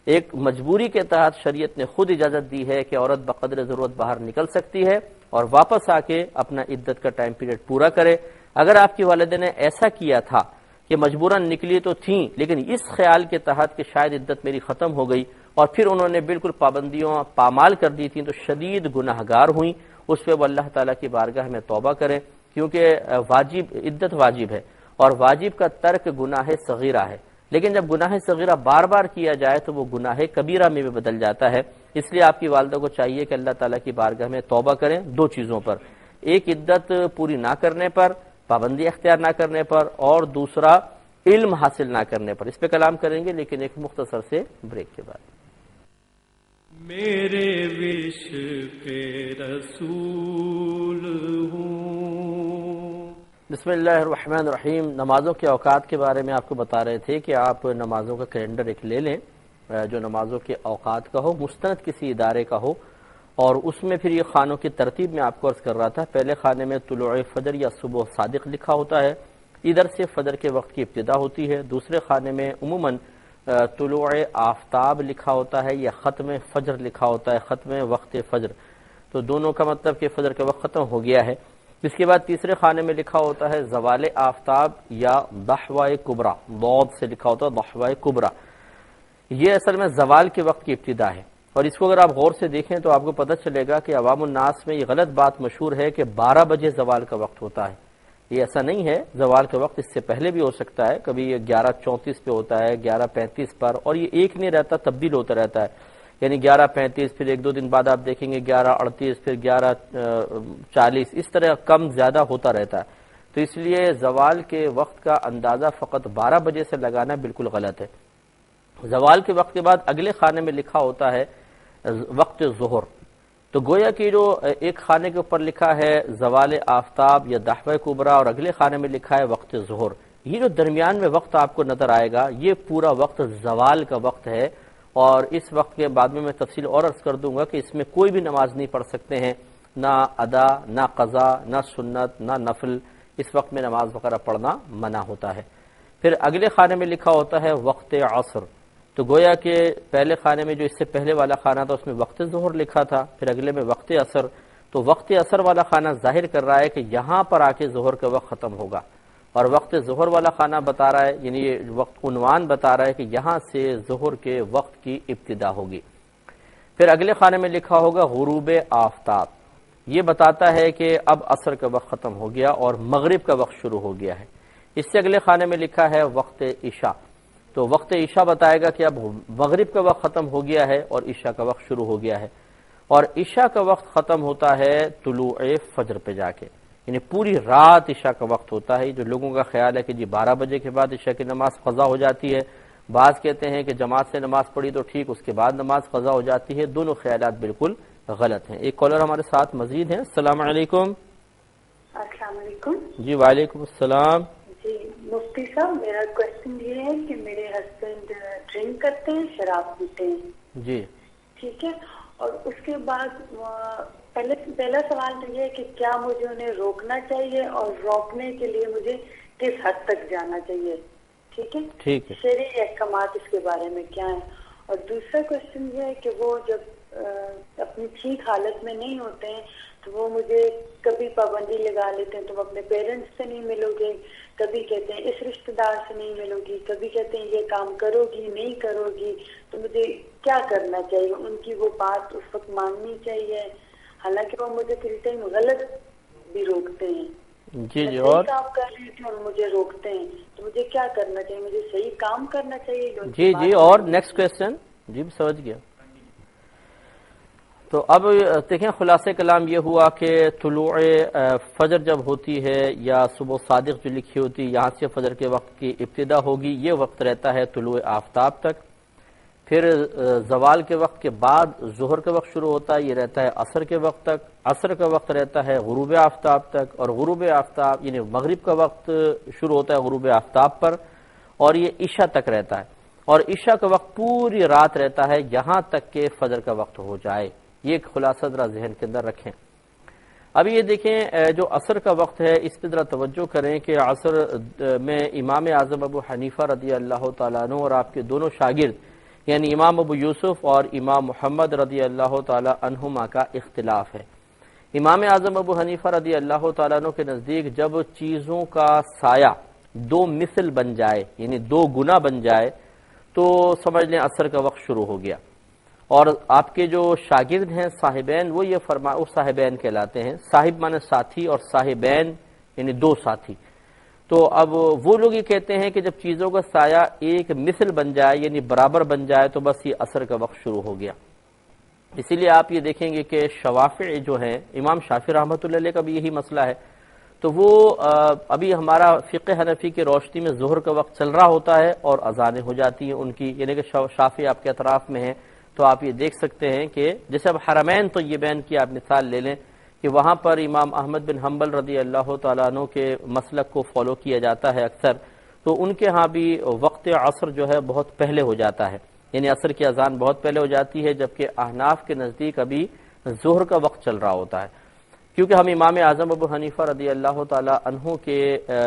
ایک مجبوری کے تحت شریعت نے خود اجازت دی ہے کہ عورت بقدر ضرورت باہر نکل سکتی ہے اور واپس آ کے اپنا عدت کا ٹائم پیریڈ پورا کرے. اگر آپ کی والدہ نے ایسا کیا تھا کہ مجبوراً نکلی تو تھیں لیکن اس خیال کے تحت کہ شاید عدت میری ختم ہو گئی اور پھر انہوں نے بالکل پابندیوں پامال کر دی تھیں تو شدید گناہ گار ہوئیں. اس پہ وہ اللہ تعالیٰ کی بارگاہ میں توبہ کریں، کیونکہ عدت واجب ہے اور واجب کا ترک گناہ صغیرہ ہے. لیکن جب گناہ صغیرہ بار بار کیا جائے تو وہ گناہ کبیرہ میں بھی بدل جاتا ہے. اس لیے آپ کی والدہ کو چاہیے کہ اللہ تعالیٰ کی بارگاہ میں توبہ کریں 2 چیزوں پر: ایک عدت پوری نہ کرنے پر، پابندی اختیار نہ کرنے پر، اور دوسرا علم حاصل نہ کرنے پر. اس پہ کلام کریں گے لیکن ایک مختصر سے بریک کے بعد. میرے وش کے رسول ہوں. بسم اللہ الرحمن الرحیم. نمازوں کے اوقات کے بارے میں آپ کو بتا رہے تھے کہ آپ نمازوں کا کیلنڈر ایک لے لیں جو نمازوں کے اوقات کا ہو، مستند کسی ادارے کا ہو، اور اس میں پھر یہ خانوں کی ترتیب میں آپ کو عرض کر رہا تھا. پہلے خانے میں طلوع فجر یا صبح صادق لکھا ہوتا ہے، ادھر سے فجر کے وقت کی ابتدا ہوتی ہے. دوسرے خانے میں عموماً طلوع آفتاب لکھا ہوتا ہے یا ختم فجر لکھا ہوتا ہے، ختم وقت فجر. تو دونوں کا مطلب کہ فجر کا وقت ختم ہو گیا ہے. اس کے بعد تیسرے خانے میں لکھا ہوتا ہے زوال آفتاب یا ضحوہ کبریٰ، ضاد سے لکھا ہوتا ہے ضحوہ کبریٰ. یہ اصل میں زوال کے وقت کی ابتدا ہے، اور اس کو اگر آپ غور سے دیکھیں تو آپ کو پتہ چلے گا کہ عوام الناس میں یہ غلط بات مشہور ہے کہ 12 بجے زوال کا وقت ہوتا ہے. یہ ایسا نہیں ہے. زوال کا وقت اس سے پہلے بھی ہو سکتا ہے، کبھی یہ 11:34 پہ ہوتا ہے، 11:35 پر، اور یہ ایک نہیں رہتا، تبدیل ہوتا رہتا ہے. یعنی 11:35 پھر 1-2 دن بعد آپ دیکھیں گے 11:38 پھر 11:40، اس طرح کم زیادہ ہوتا رہتا ہے. تو اس لیے زوال کے وقت کا اندازہ فقط 12 بجے سے لگانا بالکل غلط ہے. زوال کے وقت کے بعد اگلے خانے میں لکھا ہوتا ہے وقت ظہر. تو گویا کہ جو ایک خانے کے اوپر لکھا ہے زوال آفتاب یا ضحوہ کبریٰ اور اگلے خانے میں لکھا ہے وقت ظہر، یہ جو درمیان میں وقت آپ کو نظر آئے گا یہ پورا وقت زوال کا وقت ہے، اور اس وقت کے بعد میں تفصیل اور عرض کر دوں گا کہ اس میں کوئی بھی نماز نہیں پڑھ سکتے ہیں، نہ ادا، نہ قضا، نہ سنت، نہ نفل، اس وقت میں نماز وغیرہ پڑھنا منع ہوتا ہے۔ پھر اگلے خانے میں لکھا ہوتا ہے وقت عصر، تو گویا کہ پہلے خانے میں جو اس سے پہلے والا خانہ تھا اس میں وقت ظہر لکھا تھا، پھر اگلے میں وقت عصر، تو وقت عصر والا خانہ ظاہر کر رہا ہے کہ یہاں پر آ کے ظہر کا وقت ختم ہوگا، اور وقت ظہر والا خانہ بتا رہا ہے، یعنی یہ وقت عنوان بتا رہا ہے کہ یہاں سے ظہر کے وقت کی ابتدا ہوگی۔ پھر اگلے خانے میں لکھا ہوگا غروب آفتاب، یہ بتاتا ہے کہ اب عصر کا وقت ختم ہو گیا اور مغرب کا وقت شروع ہو گیا ہے۔ اس سے اگلے خانے میں لکھا ہے وقت عشاء، تو وقت عشاء بتائے گا کہ اب مغرب کا وقت ختم ہو گیا ہے اور عشاء کا وقت شروع ہو گیا ہے، اور عشاء کا وقت ختم ہوتا ہے طلوع فجر پہ جا کے، یعنی پوری رات عشاء کا وقت ہوتا ہے۔ جو لوگوں کا خیال ہے کہ جی 12 بجے کے بعد عشاء کی نماز قضا ہو جاتی ہے، بعض کہتے ہیں کہ جماعت سے نماز پڑھی تو ٹھیک، اس کے بعد نماز قضا ہو جاتی ہے، دونوں خیالات بالکل غلط ہیں۔ ایک کالر ہمارے ساتھ مزید ہیں، السلام علیکم۔ السلام علیکم۔ جی وعلیکم السلام۔ جی مفتی صاحب، میرا کوشچن یہ ہے کہ میرے ہسبینڈ ڈرنک کرتے ہیں، شراب پیتے ہیں، جی ٹھیک ہے، اور اس کے بعد پہلا سوال تو یہ ہے کہ کیا مجھے انہیں روکنا چاہیے، اور روکنے کے لیے مجھے کس حد تک جانا چاہیے، ٹھیک ہے، ٹھیک ہے۔ شرعی احکامات اس کے بارے میں کیا ہیں؟ اور دوسرا کوشچن یہ ہے کہ وہ جب اپنی ٹھیک حالت میں نہیں ہوتے ہیں تو وہ مجھے کبھی پابندی لگا لیتے ہیں تم اپنے پیرنٹس سے نہیں ملو گے، کبھی کہتے ہیں اس رشتہ دار سے نہیں ملو گی، کبھی کہتے ہیں یہ کام کرو گی نہیں کرو گی، تو مجھے کیا کرنا چاہیے؟ ان کی وہ بات اس وقت ماننی چاہیے، حالانکہ وہ مجھے کسی ٹائم غلط بھی روکتے ہیں، جی جی، صحیح اور کام کر رہی تھی اور مجھے روکتے ہیں، تو مجھے کیا کرنا چاہیے؟ مجھے صحیح کام کرنا چاہیے؟ جی جی، اور نیکسٹ کویسچن۔ جی سمجھ گیا۔ تو اب دیکھیں خلاصہ کلام یہ ہوا کہ طلوع فجر جب ہوتی ہے یا صبح صادق جو لکھی ہوتی ہے یہاں سے فجر کے وقت کی ابتدا ہوگی، یہ وقت رہتا ہے طلوع آفتاب تک، پھر زوال کے وقت کے بعد ظہر کا وقت شروع ہوتا ہے، یہ رہتا ہے عصر کے وقت تک، عصر کا وقت رہتا ہے غروب آفتاب تک، اور غروب آفتاب یعنی مغرب کا وقت شروع ہوتا ہے غروب آفتاب پر، اور یہ عشاء تک رہتا ہے، اور عشاء کا وقت پوری رات رہتا ہے یہاں تک کہ فجر کا وقت ہو جائے۔ یہ ایک خلاصہ ذرا ذہن کے اندر رکھیں۔ اب یہ دیکھیں جو عصر کا وقت ہے اس پہ ذرا توجہ کریں کہ عصر میں امام اعظم ابو حنیفہ رضی اللہ تعالیٰ عنہ اور آپ کے دونوں شاگرد یعنی امام ابو یوسف اور امام محمد رضی اللہ تعالیٰ عنہما کا اختلاف ہے۔ امام اعظم ابو حنیفہ رضی اللہ تعالیٰ عنہ کے نزدیک جب چیزوں کا سایہ دو مثل بن جائے یعنی دو گنا بن جائے تو سمجھ لیں عصر کا وقت شروع ہو گیا، اور آپ کے جو شاگرد ہیں صاحبین وہ یہ وہ صاحبین کہلاتے ہیں، صاحب مانے ساتھی اور صاحبین یعنی دو ساتھی، تو اب وہ لوگ یہ کہتے ہیں کہ جب چیزوں کا سایہ ایک مثل بن جائے یعنی برابر بن جائے تو بس یہ عصر کا وقت شروع ہو گیا۔ اسی لیے آپ یہ دیکھیں گے کہ شوافع جو ہیں، امام شافعی رحمۃ اللہ علیہ کا بھی یہی مسئلہ ہے، تو وہ ابھی ہمارا فقہ حنفی کی روشنی میں ظہر کا وقت چل رہا ہوتا ہے اور اذانیں ہو جاتی ہیں ان کی، یعنی کہ شافعی آپ کے اطراف میں ہیں، تو آپ یہ دیکھ سکتے ہیں کہ جیسے اب حرمین طیبین کی آپ مثال لے لیں کہ وہاں پر امام احمد بن حنبل رضی اللہ تعالیٰ عنہ کے مسلک کو فالو کیا جاتا ہے اکثر، تو ان کے ہاں بھی وقت عصر جو ہے بہت پہلے ہو جاتا ہے، یعنی عصر کی اذان بہت پہلے ہو جاتی ہے، جبکہ احناف کے نزدیک ابھی ظہر کا وقت چل رہا ہوتا ہے، کیونکہ ہم امام اعظم ابو حنیفہ رضی اللہ تعالیٰ عنہ کے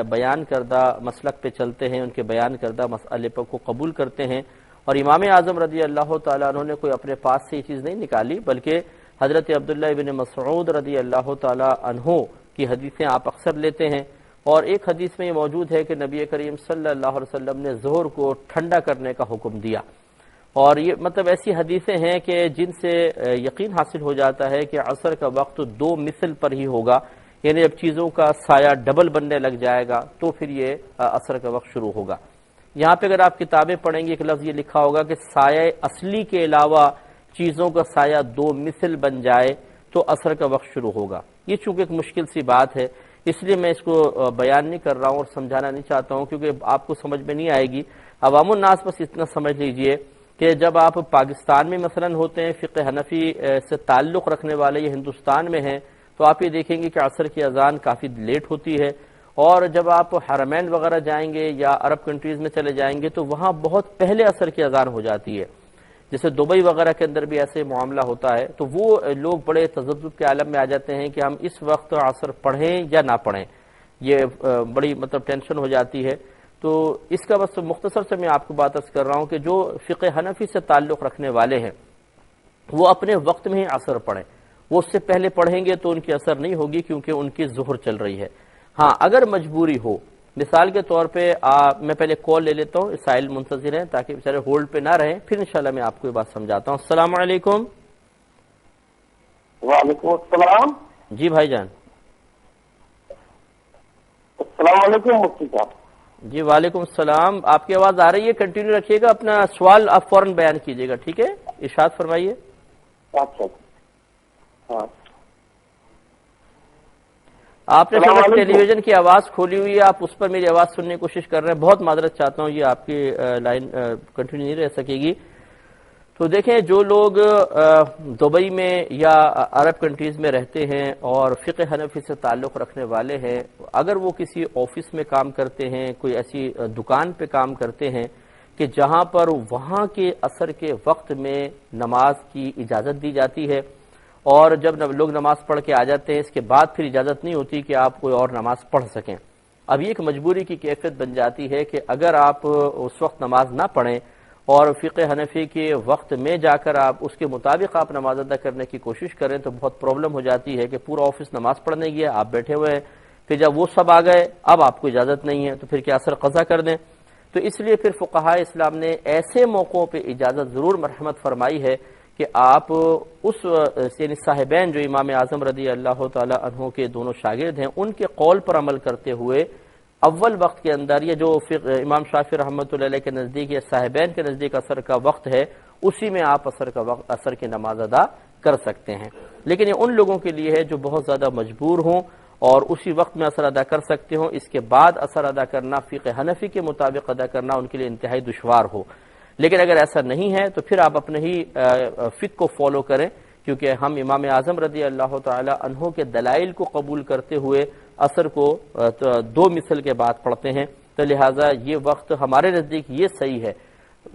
بیان کردہ مسلک پہ چلتے ہیں، ان کے بیان کردہ مسئلے کو قبول کرتے ہیں، اور امام اعظم رضی اللہ تعالیٰ عنہ نے کوئی اپنے پاس سے یہ چیز نہیں نکالی، بلکہ حضرت عبداللہ ابن مسعود رضی اللہ تعالیٰ عنہ کی حدیثیں آپ اکثر لیتے ہیں، اور ایک حدیث میں یہ موجود ہے کہ نبی کریم صلی اللہ علیہ وسلم نے ظہر کو ٹھنڈا کرنے کا حکم دیا، اور یہ مطلب ایسی حدیثیں ہیں کہ جن سے یقین حاصل ہو جاتا ہے کہ عصر کا وقت دو مثل پر ہی ہوگا، یعنی جب چیزوں کا سایہ ڈبل بننے لگ جائے گا تو پھر یہ عصر کا وقت شروع ہوگا۔ یہاں پہ اگر آپ کتابیں پڑھیں گے ایک لفظ یہ لکھا ہوگا کہ سایہ اصلی کے علاوہ چیزوں کا سایہ دو مثل بن جائے تو عصر کا وقت شروع ہوگا۔ یہ چونکہ ایک مشکل سی بات ہے اس لیے میں اس کو بیان نہیں کر رہا ہوں اور سمجھانا نہیں چاہتا ہوں، کیونکہ آپ کو سمجھ میں نہیں آئے گی۔ عوام الناس بس اتنا سمجھ لیجئے کہ جب آپ پاکستان میں مثلا ہوتے ہیں، فقہ حنفی سے تعلق رکھنے والے یہ ہندوستان میں ہیں، تو آپ یہ دیکھیں گے کہ عصر کی اذان کافی لیٹ ہوتی ہے، اور جب آپ حرمین وغیرہ جائیں گے یا عرب کنٹریز میں چلے جائیں گے تو وہاں بہت پہلے عصر کی اذان ہو جاتی ہے. جیسے دبئی وغیرہ کے اندر بھی ایسے معاملہ ہوتا ہے, تو وہ لوگ بڑے تذبذب کے عالم میں آ جاتے ہیں کہ ہم اس وقت عصر پڑھیں یا نہ پڑھیں, یہ بڑی ٹینشن ہو جاتی ہے. تو اس کا بس مختصر سے میں آپ کو بات عرض کر رہا ہوں کہ جو فقہ حنفی سے تعلق رکھنے والے ہیں وہ اپنے وقت میں ہی عصر پڑھیں, وہ اس سے پہلے پڑھیں گے تو ان کی اثر نہیں ہوگی کیونکہ ان کی ظہر چل رہی ہے. ہاں اگر مجبوری ہو, مثال کے طور پہ میں پہلے کال لے لیتا ہوں, سائل منتظر ہیں تاکہ بیچارے ہولڈ پہ نہ رہیں, پھر انشاءاللہ میں آپ کو یہ بات سمجھاتا ہوں. السلام علیکم. وعلیکم السلام. جی بھائی جان. السلام علیکم مفتی صاحب. جی وعلیکم السلام. آپ کی آواز آ رہی ہے, کنٹینیو رکھیے گا, اپنا سوال آپ فوراً بیان کیجیے گا, ٹھیک ہے؟ ارشاد فرمائیے. اچھا ہاں. آپ نے ٹیلی ویژن کی آواز کھولی ہوئی ہے, آپ اس پر میری آواز سننے کی کوشش کر رہے ہیں, بہت معذرت چاہتا ہوں, یہ آپ کی لائن کنٹینیو نہیں رہ سکے گی. تو دیکھیں جو لوگ دبئی میں یا عرب کنٹریز میں رہتے ہیں اور فقہ حنفی سے تعلق رکھنے والے ہیں, اگر وہ کسی آفس میں کام کرتے ہیں, کوئی ایسی دکان پہ کام کرتے ہیں کہ جہاں پر وہاں کے عصر کے وقت میں نماز کی اجازت دی جاتی ہے, اور جب لوگ نماز پڑھ کے آ جاتے ہیں اس کے بعد پھر اجازت نہیں ہوتی کہ آپ کوئی اور نماز پڑھ سکیں. اب یہ ایک مجبوری کی کیفیت بن جاتی ہے کہ اگر آپ اس وقت نماز نہ پڑھیں اور فقہ حنفی کے وقت میں جا کر آپ اس کے مطابق آپ نماز ادا کرنے کی کوشش کریں تو بہت پرابلم ہو جاتی ہے کہ پورا آفس نماز پڑھنے گیا, آپ بیٹھے ہوئے ہیں, پھر جب وہ سب آ گئے اب آپ کو اجازت نہیں ہے, تو پھر کیا اثر قضا کر دیں. تو اس لیے پھر فقہائے اسلام نے ایسے موقعوں پہ اجازت ضرور مرحمت فرمائی ہے کہ آپ اس یعنی صاحبین جو امام اعظم رضی اللہ تعالی عنہ کے دونوں شاگرد ہیں ان کے قول پر عمل کرتے ہوئے اول وقت کے اندر یہ جو امام شافعی رحمۃ اللہ علیہ کے نزدیک یا صاحبین کے نزدیک عصر کا وقت ہے اسی میں آپ عصر کی نماز ادا کر سکتے ہیں. لیکن یہ ان لوگوں کے لیے ہے جو بہت زیادہ مجبور ہوں اور اسی وقت میں عصر ادا کر سکتے ہوں, اس کے بعد عصر ادا کرنا فقہ حنفی کے مطابق ادا کرنا ان کے لیے انتہائی دشوار ہو. لیکن اگر ایسا نہیں ہے تو پھر آپ اپنے ہی فقہ کو فالو کریں, کیونکہ ہم امام اعظم رضی اللہ تعالی عنہ کے دلائل کو قبول کرتے ہوئے عصر کو 2 مثل کے بعد پڑھتے ہیں, تو لہٰذا یہ وقت ہمارے نزدیک یہ صحیح ہے.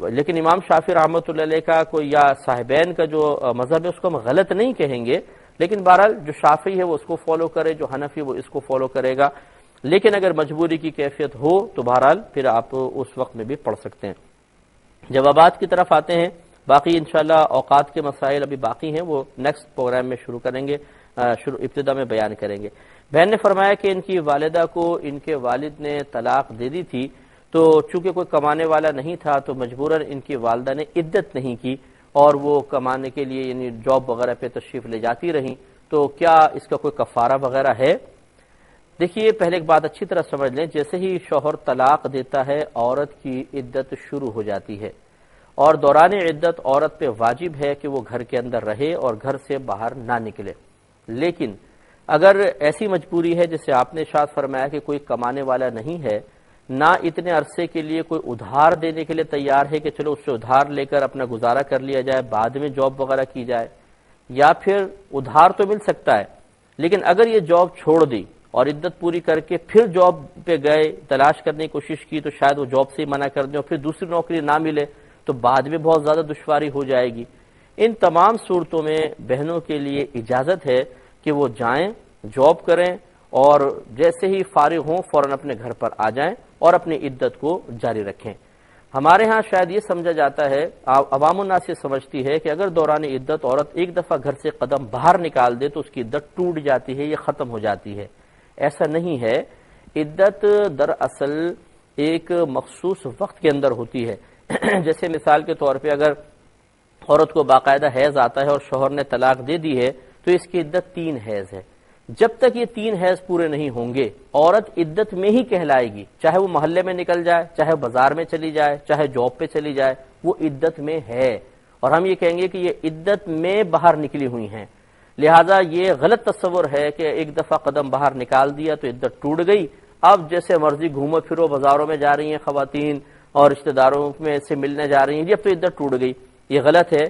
لیکن امام شافعی رحمۃ اللہ علیہ کا کوئی یا صاحبین کا جو مذہب ہے اس کو ہم غلط نہیں کہیں گے, لیکن بہرحال جو شافعی ہے وہ اس کو فالو کرے, جو حنفی وہ اس کو فالو کرے گا. لیکن اگر مجبوری کی کیفیت ہو تو بہرحال پھر آپ اس وقت میں بھی پڑھ سکتے ہیں. جوابات کی طرف آتے ہیں, باقی انشاءاللہ اوقات کے مسائل ابھی باقی ہیں, وہ نیکسٹ پروگرام میں شروع کریں گے, ابتدا میں بیان کریں گے. بہن نے فرمایا کہ ان کی والدہ کو ان کے والد نے طلاق دے دی تھی, تو چونکہ کوئی کمانے والا نہیں تھا تو مجبوراً ان کی والدہ نے عدت نہیں کی اور وہ کمانے کے لیے یعنی جاب وغیرہ پہ تشریف لے جاتی رہیں, تو کیا اس کا کوئی کفارہ وغیرہ ہے؟ دیکھیے پہلے ایک بات اچھی طرح سمجھ لیں, جیسے ہی شوہر طلاق دیتا ہے عورت کی عدت شروع ہو جاتی ہے, اور دوران عدت عورت پہ واجب ہے کہ وہ گھر کے اندر رہے اور گھر سے باہر نہ نکلے. لیکن اگر ایسی مجبوری ہے جیسے آپ نے ارشاد فرمایا کہ کوئی کمانے والا نہیں ہے, نہ اتنے عرصے کے لیے کوئی ادھار دینے کے لیے تیار ہے کہ چلو اس سے ادھار لے کر اپنا گزارا کر لیا جائے, بعد میں جاب وغیرہ کی جائے, یا پھر ادھار تو مل سکتا ہے لیکن اگر یہ جاب چھوڑ دی اور عدت پوری کر کے پھر جاب پہ گئے, تلاش کرنے کی کوشش کی تو شاید وہ جاب سے ہی منع کر دیں اور پھر دوسری نوکری نہ ملے تو بعد میں بہت زیادہ دشواری ہو جائے گی. ان تمام صورتوں میں بہنوں کے لیے اجازت ہے کہ وہ جائیں, جاب کریں, اور جیسے ہی فارغ ہوں فوراً اپنے گھر پر آ جائیں اور اپنی عدت کو جاری رکھیں. ہمارے ہاں شاید یہ سمجھا جاتا ہے, عوام الناس یہ سمجھتی ہے کہ اگر دوران عدت عورت ایک دفعہ گھر سے قدم باہر نکال دے تو اس کی عدت ٹوٹ جاتی ہے, یہ ختم ہو جاتی ہے. ایسا نہیں ہے. عدت دراصل ایک مخصوص وقت کے اندر ہوتی ہے. جیسے مثال کے طور پہ اگر عورت کو باقاعدہ حیض آتا ہے اور شوہر نے طلاق دے دی ہے تو اس کی عدت 3 حیض ہے. جب تک یہ 3 حیض پورے نہیں ہوں گے عورت عدت میں ہی کہلائے گی, چاہے وہ محلے میں نکل جائے, چاہے بازار میں چلی جائے, چاہے جاب پہ چلی جائے, وہ عدت میں ہے. اور ہم یہ کہیں گے کہ یہ عدت میں باہر نکلی ہوئی ہیں. لہذا یہ غلط تصور ہے کہ ایک دفعہ قدم باہر نکال دیا تو عدت ٹوٹ گئی, اب جیسے مرضی گھومو پھرو, بازاروں میں جا رہی ہیں خواتین اور رشتہ داروں میں سے ملنے جا رہی ہیں, اب تو عدت ٹوٹ گئی. یہ غلط ہے.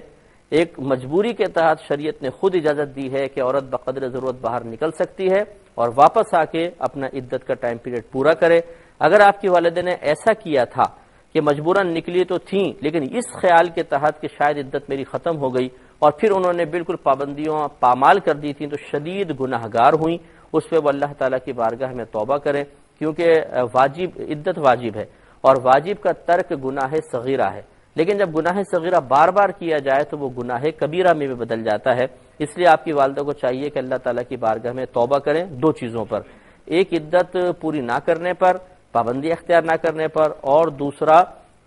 ایک مجبوری کے تحت شریعت نے خود اجازت دی ہے کہ عورت بقدر ضرورت باہر نکل سکتی ہے, اور واپس آ کے اپنا عدت کا ٹائم پیریڈ پورا کرے۔ اگر آپ کی والدہ نے ایسا کیا تھا کہ مجبوراً نکلی تو تھیں لیکن اس خیال کے تحت کہ شاید عدت میری ختم ہو گئی اور پھر انہوں نے بالکل پابندیوں پامال کر دی تھیں تو شدید گناہگار ہوئیں، اس پہ وہ اللہ تعالیٰ کی بارگاہ میں توبہ کریں، کیونکہ عدت واجب ہے اور واجب کا ترک گناہ صغیرہ ہے، لیکن جب گناہ صغیرہ بار بار کیا جائے تو وہ گناہ کبیرہ میں بھی بدل جاتا ہے۔ اس لیے آپ کی والدہ کو چاہیے کہ اللہ تعالیٰ کی بارگاہ میں توبہ کریں دو چیزوں پر، ایک عدت پوری نہ کرنے پر، پابندی اختیار نہ کرنے پر، اور دوسرا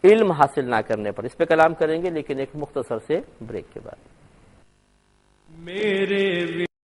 علم حاصل نہ کرنے پر۔ اس پہ کلام کریں گے لیکن ایک مختصر سے بریک کے بعد۔